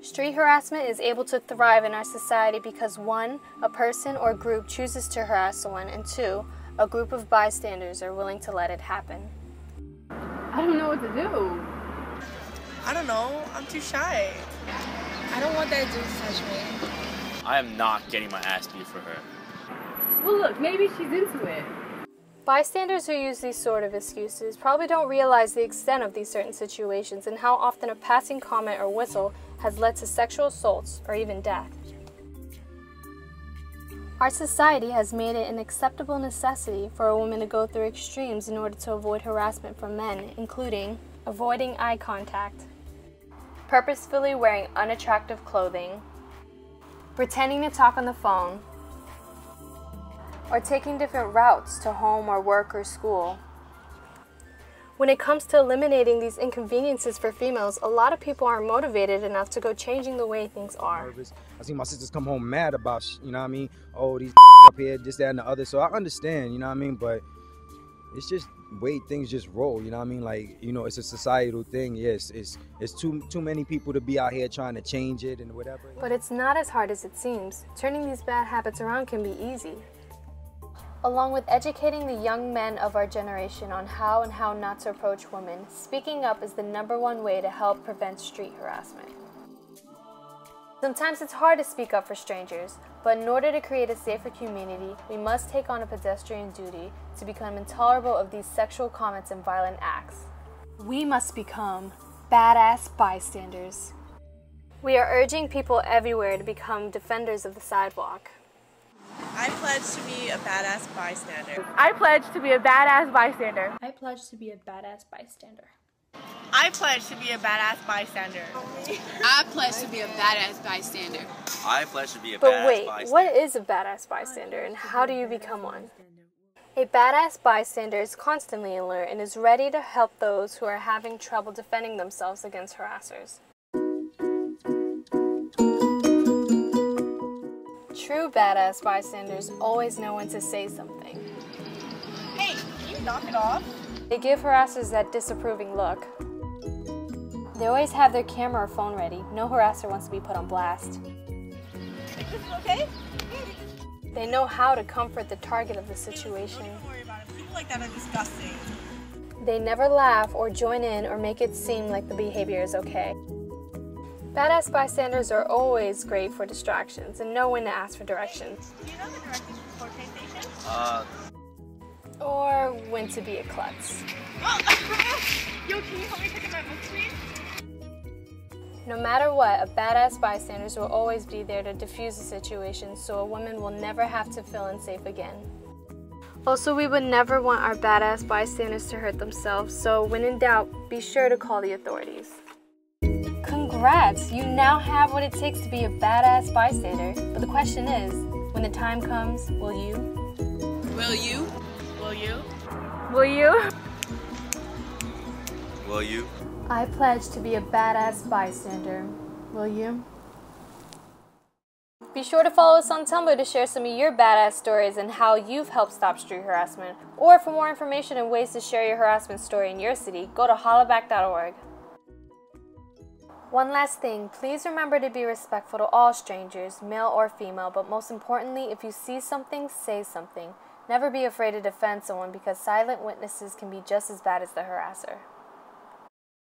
Street harassment is able to thrive in our society because 1, a person or group chooses to harass someone, and 2, a group of bystanders are willing to let it happen. I don't know what to do. I don't know. I'm too shy. I don't want that dude to touch me. I am not getting my ass beat for her. Well, look, maybe she's into it. Bystanders who use these sort of excuses probably don't realize the extent of these certain situations and how often a passing comment or whistle has led to sexual assaults or even death. Our society has made it an acceptable necessity for a woman to go through extremes in order to avoid harassment from men, including avoiding eye contact, purposefully wearing unattractive clothing, pretending to talk on the phone, or taking different routes to home or work or school. When it comes to eliminating these inconveniences for females, a lot of people aren't motivated enough to go changing the way things are. I see my sisters come home mad about, you know what I mean? Oh, these up here, this, that, and the other. So I understand, you know what I mean? But it's just way things just roll, you know what I mean? Like, you know, it's a societal thing. Yes, it's too many people to be out here trying to change it and whatever. But it's not as hard as it seems. Turning these bad habits around can be easy. Along with educating the young men of our generation on how and how not to approach women, speaking up is the #1 way to help prevent street harassment. Sometimes it's hard to speak up for strangers, but in order to create a safer community, we must take on a pedestrian duty to become intolerable of these sexual comments and violent acts. We must become badass bystanders. We are urging people everywhere to become defenders of the sidewalk. I pledge to be a badass bystander. I pledge to be a badass bystander. I pledge to be a badass bystander. I pledge to be a badass bystander. I pledge to be a badass bystander. I pledge to be a But badass wait, bystander. what is a badass bystander and how do you become one? A badass bystander is constantly alert and is ready to help those who are having trouble defending themselves against harassers. True badass bystanders always know when to say something. Hey, can you knock it off? They give harassers that disapproving look. They always have their camera or phone ready. No harasser wants to be put on blast. Think this is okay? They know how to comfort the target of the situation. Don't even worry about it. People like that are disgusting. They never laugh or join in or make it seem like the behavior is okay. Badass bystanders are always great for distractions and know when to ask for directions. Do you know the directions for the train station? Or when to be a klutz. Yo, can you help me pick up my books, please? No matter what, a badass bystanders will always be there to defuse the situation so a woman will never have to feel unsafe again. Also, we would never want our badass bystanders to hurt themselves, so when in doubt, be sure to call the authorities. Congrats! You now have what it takes to be a badass bystander. But the question is, when the time comes, will you? Will you? Will you? Will you? Will you? I pledge to be a badass bystander. Will you? Be sure to follow us on Tumblr to share some of your badass stories and how you've helped stop street harassment. Or for more information and ways to share your harassment story in your city, go to hollaback.org. One last thing, please remember to be respectful to all strangers, male or female, but most importantly, if you see something, say something. Never be afraid to defend someone because silent witnesses can be just as bad as the harasser.